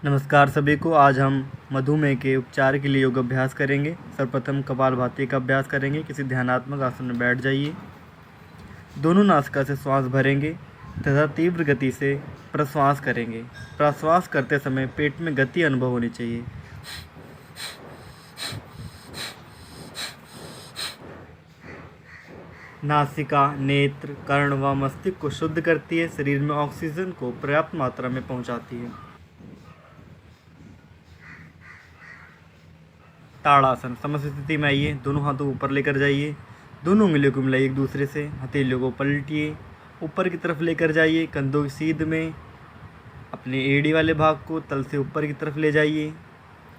नमस्कार सभी को। आज हम मधुमेह के उपचार के लिए योग अभ्यास करेंगे। सर्वप्रथम कपालभाति का अभ्यास करेंगे। किसी ध्यानात्मक आसन में बैठ जाइए। दोनों नासिका से श्वास भरेंगे तथा तीव्र गति से प्रश्वास करेंगे। प्रश्वास करते समय पेट में गति अनुभव होनी चाहिए। नासिका, नेत्र, कर्ण व मस्तिष्क को शुद्ध करती है। शरीर में ऑक्सीजन को पर्याप्त मात्रा में पहुंचाती है। ताड़ासन। समस्त स्थिति में आइए। दोनों हाथों को ऊपर लेकर जाइए। दोनों उंगलियों को मिलाइए एक दूसरे से। हथेलियों को पलटिए, ऊपर की तरफ लेकर जाइए। कंधों की सीध में अपने एड़ी वाले भाग को तल से ऊपर की तरफ ले जाइए।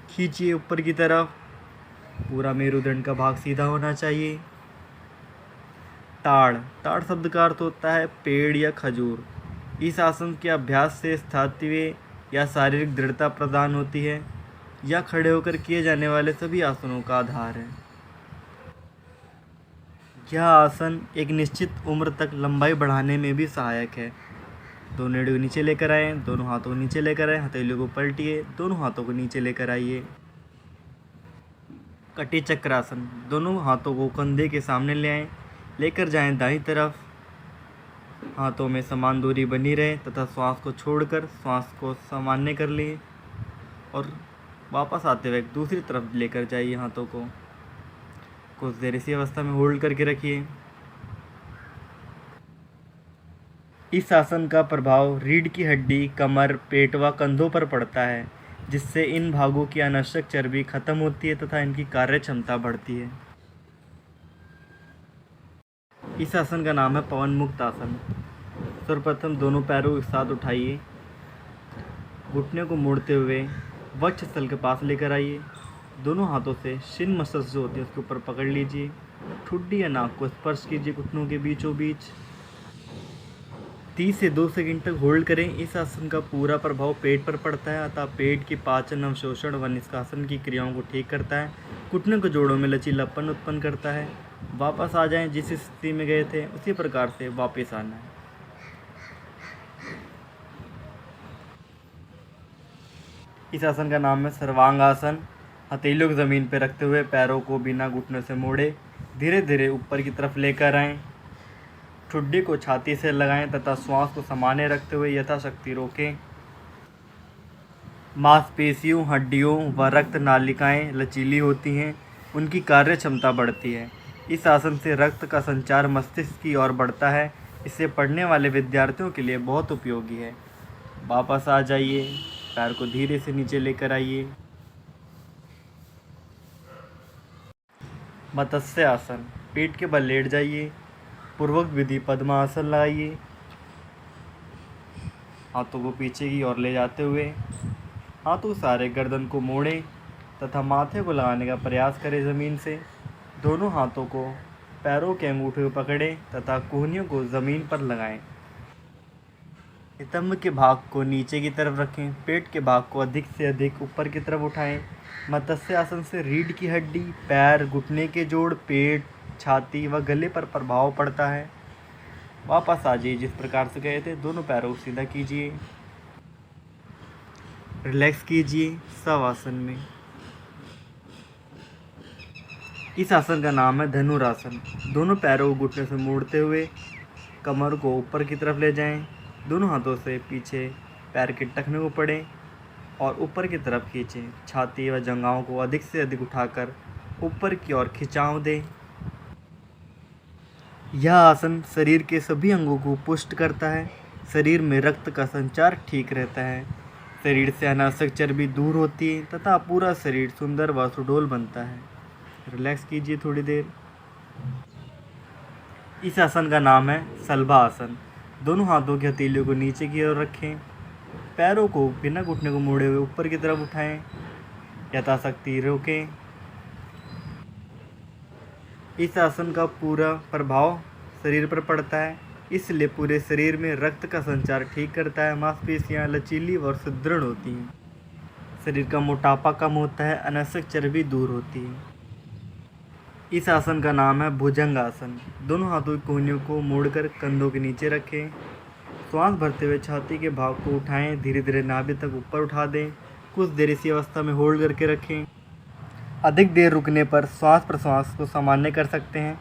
खींचिए ऊपर की तरफ। पूरा मेरुदंड का भाग सीधा होना चाहिए। ताड़। ताड़ शब्द का अर्थ होता है पेड़ या खजूर। इस आसन के अभ्यास से स्थायित्व या शारीरिक दृढ़ता प्रदान होती है। या खड़े होकर किए जाने वाले सभी आसनों का आधार है। यह आसन एक निश्चित उम्र तक लंबाई बढ़ाने में भी सहायक है। दोनों एड़ी को नीचे लेकर आए, दोनों हाथों को नीचे लेकर आए, हथेलियों को पलटिए, दोनों हाथों को नीचे लेकर आइए। कटी चक्रासन। दोनों हाथों को कंधे के सामने ले आएं, लेकर जाएं दाईं तरफ। हाथों में समान दूरी बनी रहे तथा श्वास को छोड़कर श्वास को सामान्य कर लिए और वापस आते हुए दूसरी तरफ लेकर जाइए। हाथों को कुछ देर इसी अवस्था में होल्ड करके रखिए। इस आसन का प्रभाव रीढ़ की हड्डी, कमर, पेट व कंधों पर पड़ता है, जिससे इन भागों की अनावश्यक चर्बी खत्म होती है तथा इनकी कार्य क्षमता बढ़ती है। इस आसन का नाम है पवन मुक्त आसन। सर्वप्रथम दोनों पैरों को एक साथ उठाइए। घुटने को मोड़ते हुए वक्षस्थल के पास लेकर आइए। दोनों हाथों से शिन मसल्स जो होती है उसके ऊपर पकड़ लीजिए। ठुड्डी या नाक को स्पर्श कीजिए घुटनों के बीचों बीच। 30 से 2 सेकंड तक होल्ड करें। इस आसन का पूरा प्रभाव पेट पर पड़ता है, अतः पेट की पाचन, अवशोषण व निष्कासन की क्रियाओं को ठीक करता है। घुटनों के जोड़ों में लचीलापन उत्पन्न करता है। वापस आ जाएं, जिस स्थिति में गए थे उसी प्रकार से वापस आना है। इस आसन का नाम है सर्वांगासन। हथेलियों को ज़मीन पर रखते हुए पैरों को बिना घुटनों से मोड़े धीरे धीरे ऊपर की तरफ लेकर आएं। ठुड्डी को छाती से लगाएं तथा श्वास को सामान्य रखते हुए यथाशक्ति रोकें। मांसपेशियों, हड्डियों व रक्त नालिकाएं लचीली होती हैं, उनकी कार्य क्षमता बढ़ती है। इस आसन से रक्त का संचार मस्तिष्क की ओर बढ़ता है। इसे पढ़ने वाले विद्यार्थियों के लिए बहुत उपयोगी है। वापस आ जाइए। पैर को धीरे से नीचे लेकर आइए। मत्स्य आसन। पीठ के बल लेट जाइए। पूर्वक विधि पद्मासन लगाइए। हाथों को पीछे की ओर ले जाते हुए हाथों सारे गर्दन को मोड़ें तथा माथे को लगाने का प्रयास करें ज़मीन से। दोनों हाथों को पैरों के अंगूठे को पकड़ें तथा कोहनियों को ज़मीन पर लगाएं। नितंब के भाग को नीचे की तरफ रखें। पेट के भाग को अधिक से अधिक ऊपर की तरफ उठाएं। मत्स्य आसन से रीढ़ की हड्डी, पैर, घुटने के जोड़, पेट, छाती व गले पर प्रभाव पड़ता है। वापस आ जाइए जिस प्रकार से गए थे। दोनों पैरों को सीधा कीजिए, रिलैक्स कीजिए शवासन में। इस आसन का नाम है धनुरासन। दोनों पैरों को घुटने से मोड़ते हुए कमर को ऊपर की तरफ ले जाएं। दोनों हाथों से पीछे पैर के टखने को पकड़ें और ऊपर की तरफ खींचें। छाती व जंघाओं को अधिक से अधिक उठाकर ऊपर की ओर खिंचाव दें। यह आसन शरीर के सभी अंगों को पुष्ट करता है। शरीर में रक्त का संचार ठीक रहता है। शरीर से अनावश्यक चर्बी दूर होती है तथा पूरा शरीर सुंदर व सुडौल बनता है। रिलैक्स कीजिए थोड़ी देर। इस आसन का नाम है शलभा आसन। दोनों हाथों की हथेलियों को नीचे की ओर रखें। पैरों को बिना घुटने को मोड़े हुए ऊपर की तरफ उठाएं। यथाशक्ति रोकें। इस आसन का पूरा प्रभाव शरीर पर पड़ता है, इसलिए पूरे शरीर में रक्त का संचार ठीक करता है। मांसपेशियां लचीली और सुदृढ़ होती हैं। शरीर का मोटापा कम होता है। अनावश्यक चर्बी दूर होती है। इस आसन का नाम है भुजंग आसन। दोनों हाथों की कोहनियों को मोड़कर कंधों के नीचे रखें। श्वास भरते हुए छाती के भाग को उठाएं। धीरे धीरे नाभि तक ऊपर उठा दें। कुछ देर इसी अवस्था में होल्ड करके रखें। अधिक देर रुकने पर श्वास प्रश्वास को सामान्य कर सकते हैं।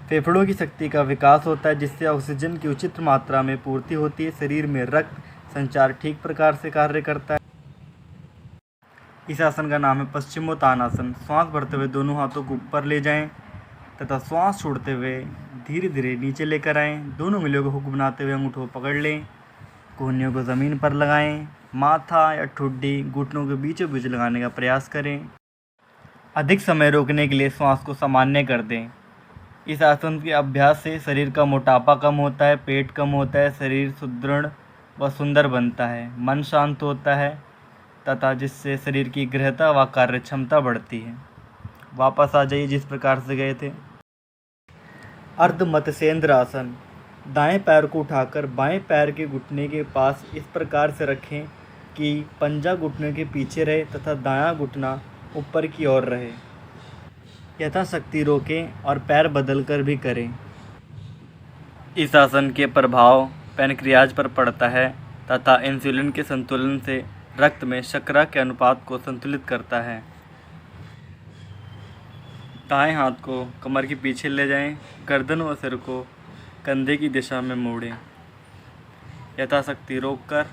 फेफड़ों की शक्ति का विकास होता है, जिससे ऑक्सीजन की उचित मात्रा में पूर्ति होती है। शरीर में रक्त संचार ठीक प्रकार से कार्य करता है। इस आसन का नाम है पश्चिमोत्तानासन। श्वास भरते हुए दोनों हाथों को ऊपर ले जाएं तथा श्वास छोड़ते हुए धीरे धीरे नीचे लेकर आएं। दोनों उंगलियों को हुक बनाते हुए अंगूठों को पकड़ लें। कोहनियों को ज़मीन पर लगाएं। माथा या ठुड्डी घुटनों के बीचों बीच लगाने का प्रयास करें। अधिक समय रोकने के लिए श्वास को सामान्य कर दें। इस आसन के अभ्यास से शरीर का मोटापा कम होता है, पेट कम होता है, शरीर सुदृढ़ व सुंदर बनता है, मन शांत होता है तथा जिससे शरीर की गृहता व कार्य क्षमता बढ़ती है। वापस आ जाइए जिस प्रकार से गए थे। अर्ध मत्स्येंद्र आसन। दाएं पैर को उठाकर बाएं पैर के घुटने के पास इस प्रकार से रखें कि पंजा घुटने के पीछे रहे तथा दायां घुटना ऊपर की ओर रहे। यथाशक्ति रोकें और पैर बदलकर भी करें। इस आसन के प्रभाव पैनक्रियाज पर पड़ता है तथा इंसुलिन के संतुलन से रक्त में शर्करा के अनुपात को संतुलित करता है। दाएं हाथ को कमर के पीछे ले जाएं। गर्दन व सिर को कंधे की दिशा में मोड़ें। यथाशक्ति रोककर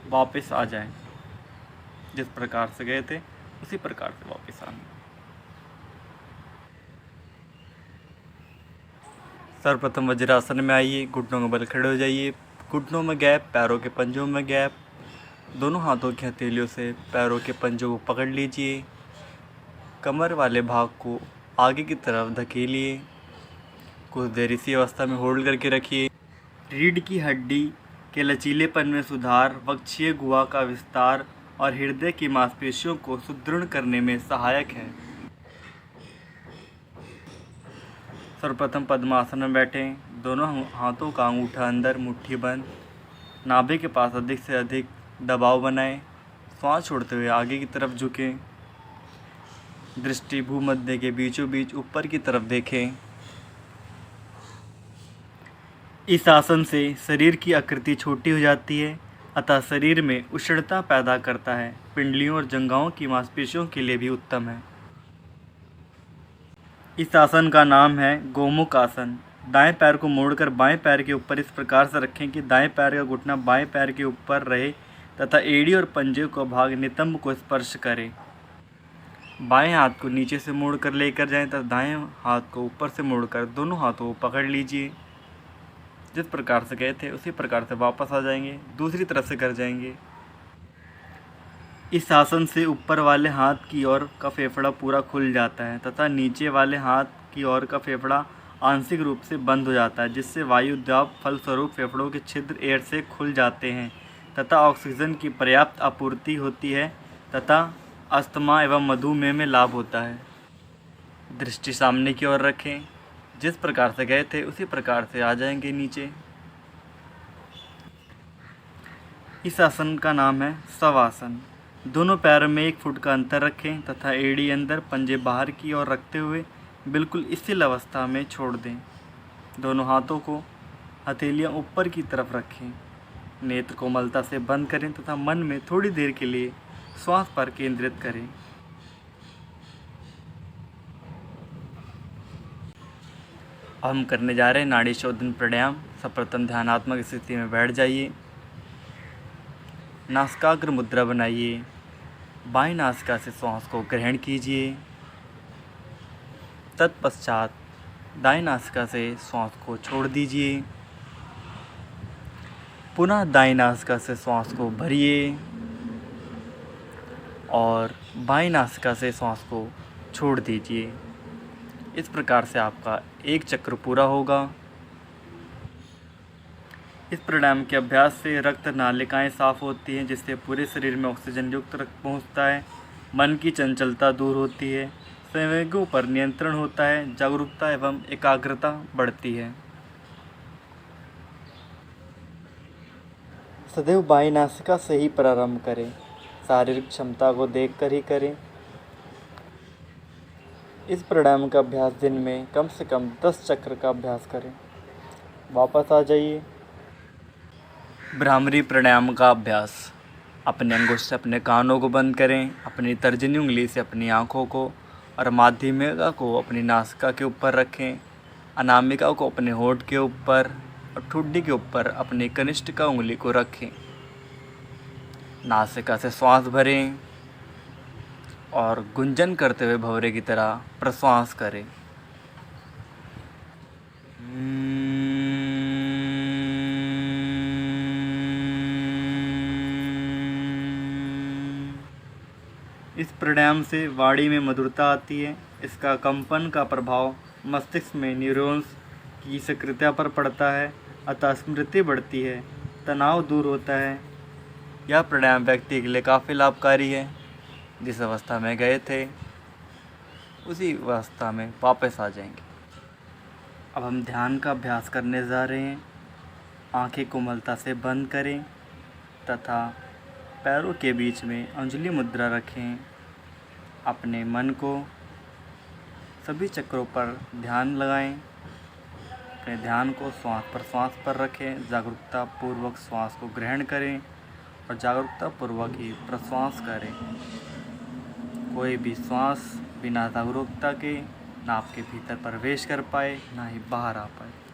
वापस आ जाएं। जिस प्रकार से गए थे उसी प्रकार से वापस आना। सर्वप्रथम वज्रासन में आइए। घुटनों के बल खड़े हो जाइए। घुटनों में गैप, पैरों के पंजों में गैप। दोनों हाथों की हथेलियों से पैरों के पंजों को पकड़ लीजिए। कमर वाले भाग को आगे की तरफ धकेलिए। कुछ देर इसी अवस्था में होल्ड करके रखिए। रीढ़ की हड्डी के लचीलेपन में सुधार, वक्षीय गुहा का विस्तार और हृदय की मांसपेशियों को सुदृढ़ करने में सहायक है। सर्वप्रथम पद्मासन में बैठें। दोनों हाथों का अंगूठा अंदर, मुट्ठी बंद। नाभि के पास अधिक से अधिक दबाव बनाएं। श्वास छोड़ते हुए आगे की तरफ झुकें। दृष्टि भूमध्य के बीचों बीच ऊपर की तरफ देखें। इस आसन से शरीर की आकृति छोटी हो जाती है अतः शरीर में उष्णता पैदा करता है। पिंडलियों और जंघाओं की मांसपेशियों के लिए भी उत्तम है। इस आसन का नाम है गोमुख आसन। दाएं पैर को मोड़कर बाएं पैर के ऊपर इस प्रकार से रखें कि दाएं पैर का घुटना बाएं पैर के ऊपर रहे तथा एड़ी और पंजे का भाग नितंब को स्पर्श करे। बाएं हाथ को नीचे से मोड़कर लेकर जाएं तथा दाएं हाथ को ऊपर से मोड़कर दोनों हाथों को पकड़ लीजिए। जिस प्रकार से गए थे उसी प्रकार से वापस आ जाएंगे। दूसरी तरफ से कर जाएंगे। इस आसन से ऊपर वाले हाथ की ओर का फेफड़ा पूरा खुल जाता है तथा नीचे वाले हाथ की ओर का फेफड़ा आंशिक रूप से बंद हो जाता है, जिससे वायु दाब फलस्वरूप फेफड़ों के छिद्र एयर से खुल जाते हैं तथा ऑक्सीजन की पर्याप्त आपूर्ति होती है तथा अस्थमा एवं मधुमेह में लाभ होता है। दृष्टि सामने की ओर रखें। जिस प्रकार से गए थे उसी प्रकार से आ जाएंगे नीचे। इस आसन का नाम है शवासन। दोनों पैरों में 1 फुट का अंतर रखें तथा एड़ी अंदर, पंजे बाहर की ओर रखते हुए बिल्कुल स्थिर अवस्था में छोड़ दें। दोनों हाथों को हथेलियां ऊपर की तरफ रखें। नेत्र कोमलता से बंद करें तथा मन में थोड़ी देर के लिए श्वास पर केंद्रित करें। अब हम करने जा रहे हैं नाड़ी शोधन प्राणायाम। सर्वप्रथम ध्यानात्मक स्थिति में बैठ जाइए। नासिकाग्र मुद्रा बनाइए। बाएं नासिका से श्वास को ग्रहण कीजिए। तत्पश्चात दाएं नासिका से श्वास को छोड़ दीजिए। पुनः दाएं नासिका से श्वास को भरिए और बाएं नासिका से श्वास को छोड़ दीजिए। इस प्रकार से आपका 1 चक्र पूरा होगा। इस प्राणायाम के अभ्यास से रक्त नालिकाएं साफ होती हैं, जिससे पूरे शरीर में ऑक्सीजन युक्त रक्त पहुंचता है। मन की चंचलता दूर होती है। संवेगों पर नियंत्रण होता है। जागरूकता एवं एकाग्रता बढ़ती है। सदैव बाएं नासिका से ही प्रारंभ करें। शारीरिक क्षमता को देखकर ही करें। इस प्राणायाम का अभ्यास दिन में कम से कम 10 चक्र का अभ्यास करें। वापस आ जाइए। भ्रामरी प्राणायाम का अभ्यास। अपने अंगूठे से अपने कानों को बंद करें, अपनी तर्जनी उंगली से अपनी आँखों को और माध्यमिका को अपनी नासिका के ऊपर रखें। अनामिका को अपने होंठ के ऊपर और ठुड्डी के ऊपर अपनी कनिष्ठिका उंगली को रखें। नासिका से श्वास भरें और गुंजन करते हुए भंवरे की तरह प्रश्वास करें। इस प्राणायाम से वाणी में मधुरता आती है। इसका कंपन का प्रभाव मस्तिष्क में न्यूरॉन्स की सक्रियता पर पड़ता है, अतः स्मृति बढ़ती है, तनाव दूर होता है। यह प्राणायाम व्यक्ति के लिए काफ़ी लाभकारी है। जिस अवस्था में गए थे उसी अवस्था में वापस आ जाएंगे। अब हम ध्यान का अभ्यास करने जा रहे हैं। आंखें कोमलता से बंद करें तथा पैरों के बीच में अंजलि मुद्रा रखें। अपने मन को सभी चक्रों पर ध्यान लगाएं। अपने ध्यान को श्वास पर रखें। जागरूकता पूर्वक श्वास को ग्रहण करें और जागरूकता पूर्वक ही प्रश्वास करें। कोई भी श्वास बिना जागरूकता के ना आपके भीतर प्रवेश कर पाए, ना ही बाहर आ पाए।